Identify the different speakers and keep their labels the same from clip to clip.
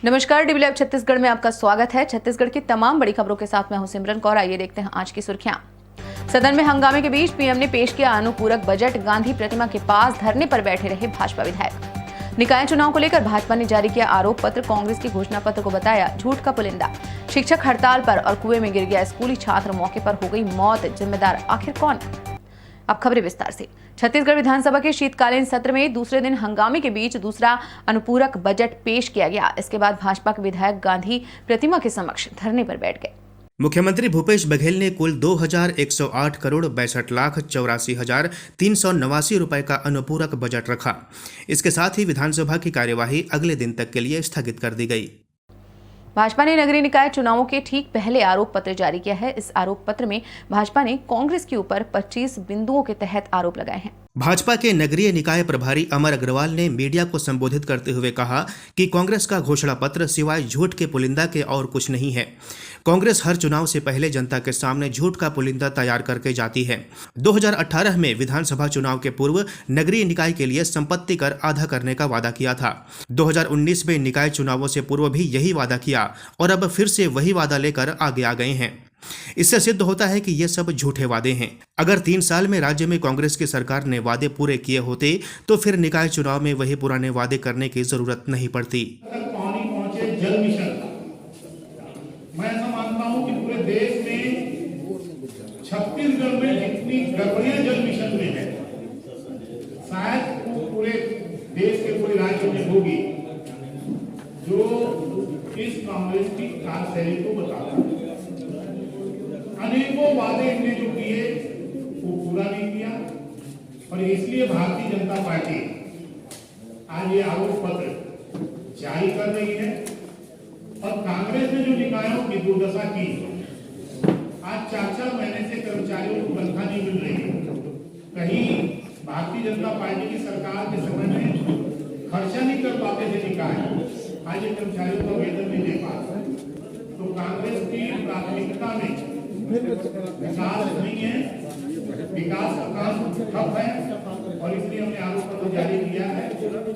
Speaker 1: नमस्कार, dB live Chhattisgarh में आपका स्वागत है। छत्तीसगढ़ की तमाम बड़ी खबरों के साथ मैं हूं सिमरन कौर। आइए देखते हैं आज की सुर्खियां। सदन में हंगामे के बीच पीएम ने पेश किया अनुपूरक बजट। गांधी प्रतिमा के पास धरने पर बैठे रहे भाजपा विधायक। निकाय चुनाव को लेकर भाजपा ने जारी किया आरोप पत्र। कांग्रेस की घोषणा पत्र को बताया झूठ का पुलिंदा। शिक्षक हड़ताल पर और कुएं में गिर गया स्कूली छात्र, मौके पर हो गई मौत। जिम्मेदार आखिर कौन? अब खबरें विस्तार से। छत्तीसगढ़ विधानसभा के शीतकालीन सत्र में दूसरे दिन हंगामे के बीच दूसरा अनुपूरक बजट पेश किया गया। इसके बाद भाजपा के विधायक गांधी प्रतिमा के समक्ष धरने पर बैठ गए।
Speaker 2: मुख्यमंत्री भूपेश बघेल ने कुल 2108 करोड़ 62,84,389 रुपए का अनुपूरक बजट रखा। इसके साथ ही विधानसभा की कार्यवाही अगले दिन तक के लिए स्थगित कर दी गई।
Speaker 1: भाजपा ने नगरीय निकाय चुनावों के ठीक पहले आरोप पत्र जारी किया है। इस आरोप पत्र में भाजपा ने कांग्रेस के ऊपर 25 बिंदुओं के तहत आरोप लगाए हैं।
Speaker 2: भाजपा के नगरीय निकाय प्रभारी अमर अग्रवाल ने मीडिया को संबोधित करते हुए कहा कि कांग्रेस का घोषणा पत्र सिवाय झूठ के पुलिंदा के और कुछ नहीं है। कांग्रेस हर चुनाव से पहले जनता के सामने झूठ का पुलिंदा तैयार करके जाती है। 2018 में विधानसभा चुनाव के पूर्व नगरीय निकाय के लिए संपत्ति कर आधा करने का वादा किया था। 2019 में निकाय चुनावों से पूर्व भी यही वादा किया और अब फिर से वही वादा लेकर आगे आ गए हैं। इससे सिद्ध होता है कि ये सब झूठे वादे हैं। अगर 3 साल में राज्य में कांग्रेस की सरकार ने वादे पूरे किए होते तो फिर निकाय चुनाव में वही पुराने वादे करने की जरूरत नहीं पड़ती।
Speaker 3: पानी पहुंचे जल मिशन, मैं ऐसा मानता हूं कि पूरे देश में छत्तीसगढ़ में जितनी गड़बड़ियां जल मिशन में है, शायद पूरे देश के पूरे राज्य में होगी, जो इस कांग्रेस की कार्यशैली को बताता है। अनेकों वादे इनने जो किए वो पूरा नहीं किया और इसलिए भारतीय जनता पार्टी आज ये आरोप पत्र जारी कर रही है। और कांग्रेस ने जो निकायों की दुर्दशा की, आज 4-4 महीने से कर्मचारियों को तनख्वाह नहीं मिल रही है। कहीं भारतीय जनता पार्टी की सरकार के समय में खर्चा नहीं कर पाते थे निकाय, आज ये कर्मचारियों को वेतन नहीं दे पाते। तो कांग्रेस की प्राथमिकता में विकास नहीं है, विकास का काम ठप है और इसलिए हमने आरोप पत्र जारी किया है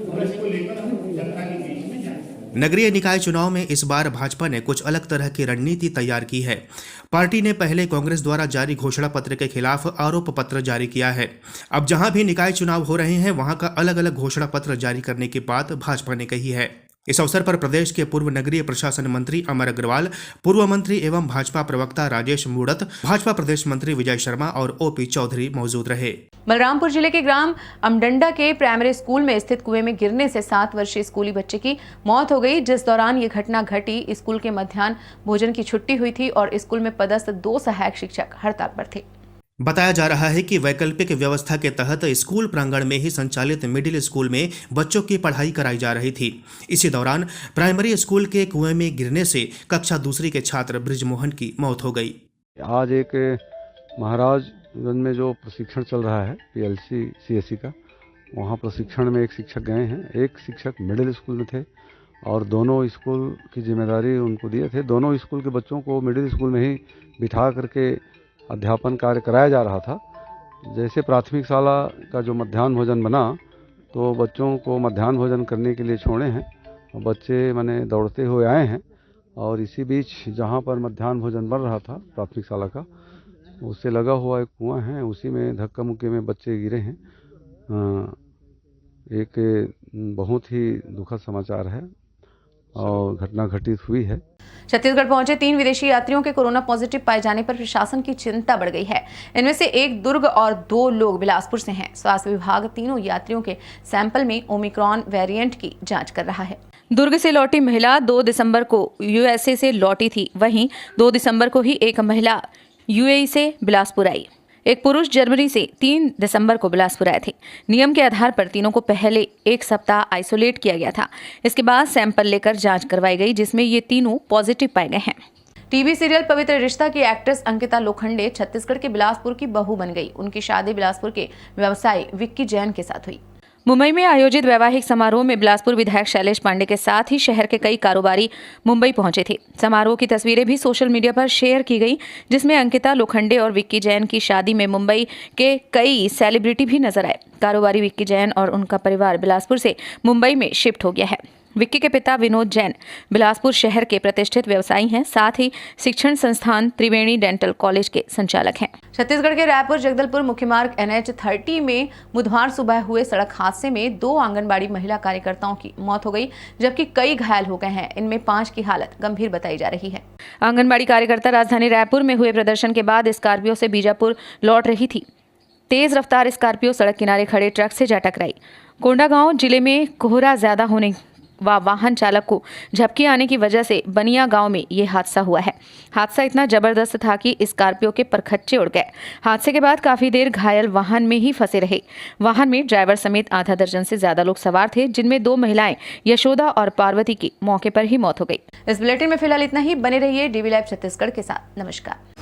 Speaker 3: और इसको लेकर हम जनता के बीच में जाएंगे।
Speaker 2: नगरीय निकाय चुनाव में इस बार भाजपा ने कुछ अलग तरह की रणनीति तैयार की है। पार्टी ने पहले कांग्रेस द्वारा जारी घोषणा पत्र के खिलाफ आरोप पत्र जारी किया है। अब जहां भी निकाय चुनाव हो रहे हैं वहां का अलग अलग घोषणा पत्र जारी करने की बात भाजपा ने कही है। इस अवसर पर प्रदेश के पूर्व नगरीय प्रशासन मंत्री अमर अग्रवाल, पूर्व मंत्री एवं भाजपा प्रवक्ता राजेश मूड़त, भाजपा प्रदेश मंत्री विजय शर्मा और ओपी चौधरी मौजूद रहे।
Speaker 1: बलरामपुर जिले के ग्राम अमडंडा के प्राइमरी स्कूल में स्थित कुएं में गिरने से 7 वर्षीय स्कूली बच्चे की मौत हो गई। जिस दौरान ये घटना घटी, स्कूल के मध्याह्न भोजन की छुट्टी हुई थी और स्कूल में पदस्थ 2 सहायक शिक्षक हड़ताल पर थे।
Speaker 2: बताया जा रहा है कि वैकल्पिक व्यवस्था के तहत स्कूल प्रांगण में ही संचालित मिडिल स्कूल में बच्चों की पढ़ाई कराई जा रही थी। इसी दौरान प्राइमरी स्कूल के कुएं में गिरने से कक्षा 2 के छात्र बृजमोहन की मौत हो गई।
Speaker 4: आज एक महाराजगंज में जो प्रशिक्षण चल रहा है PLC CSE का, वहाँ प्रशिक्षण में एक शिक्षक गए हैं। एक शिक्षक मिडिल स्कूल में थे और दोनों स्कूल की जिम्मेदारी उनको दिए थे। दोनों स्कूल के बच्चों को मिडिल स्कूल में ही बिठा करके अध्यापन कार्य कराया जा रहा था। जैसे प्राथमिक शाला का जो मध्याह्न भोजन बना तो बच्चों को मध्याह्न भोजन करने के लिए छोड़े हैं और बच्चे माने दौड़ते हुए आए हैं और इसी बीच जहां पर मध्याह्न भोजन बन रहा था प्राथमिक शाला का, उससे लगा हुआ एक कुआं है, उसी में धक्का मुक्की में बच्चे गिरे हैं। एक बहुत ही दुखद समाचार है और घटना घटित हुई है।
Speaker 1: छत्तीसगढ़ पहुंचे 3 विदेशी यात्रियों के कोरोना पॉजिटिव पाए जाने पर प्रशासन की चिंता बढ़ गई है। इनमें से 1 दुर्ग और 2 लोग बिलासपुर से हैं। स्वास्थ्य विभाग तीनों यात्रियों के सैंपल में ओमिक्रॉन वेरिएंट की जांच कर रहा है। दुर्ग से लौटी महिला 2 दिसंबर को USA से लौटी थी। वहीं 2 दिसंबर को ही एक महिला UAE से बिलासपुर आई। एक पुरुष जर्मनी से 3 दिसंबर को बिलासपुर आए थे। नियम के आधार पर तीनों को पहले 1 सप्ताह आइसोलेट किया गया था। इसके बाद सैंपल लेकर जांच करवाई गई, जिसमें ये तीनों पॉजिटिव पाए गए हैं। टीवी सीरियल पवित्र रिश्ता की एक्ट्रेस अंकिता लोखंडे छत्तीसगढ़ के बिलासपुर की बहू बन गई। उनकी शादी बिलासपुर के व्यवसायी विक्की जैन के साथ हुई। मुंबई में आयोजित वैवाहिक समारोह में बिलासपुर विधायक शैलेश पांडे के साथ ही शहर के कई कारोबारी मुंबई पहुंचे थे। समारोह की तस्वीरें भी सोशल मीडिया पर शेयर की गई, जिसमें अंकिता लोखंडे और विक्की जैन की शादी में मुंबई के कई सेलिब्रिटी भी नजर आए। कारोबारी विक्की जैन और उनका परिवार बिलासपुर से मुंबई में शिफ्ट हो गया है। विक्की के पिता विनोद जैन बिलासपुर शहर के प्रतिष्ठित व्यवसायी हैं, साथ ही शिक्षण संस्थान त्रिवेणी डेंटल कॉलेज के संचालक हैं। छत्तीसगढ़ के रायपुर जगदलपुर मुख्य मार्ग NH-30 में बुधवार सुबह हुए सड़क हादसे में 2 आंगनबाड़ी महिला कार्यकर्ताओं की मौत हो गई, जबकि कई घायल हो गए हैं। इनमें 5 की हालत गंभीर बताई जा रही है। आंगनबाड़ी कार्यकर्ता राजधानी रायपुर में हुए प्रदर्शन के बाद स्कॉर्पियो से बीजापुर लौट रही थी। तेज रफ्तार स्कॉर्पियो सड़क किनारे खड़े ट्रक से जा टकराई। कोंडागांव जिले में कोहरा ज्यादा होने व वाहन चालक को झपकी आने की वजह से बनिया गांव में ये हादसा हुआ है। हादसा इतना जबरदस्त था कि स्कॉर्पियो के परखच्चे उड़ गए। हादसे के बाद काफी देर घायल वाहन में ही फंसे रहे। वाहन में ड्राइवर समेत आधा दर्जन से ज्यादा लोग सवार थे, जिनमें 2 महिलाएं यशोदा और पार्वती की मौके पर ही मौत हो गई। इस बुलेटिन में फिलहाल इतना ही। बने रहिए DV लाइव छत्तीसगढ़ के साथ। नमस्कार।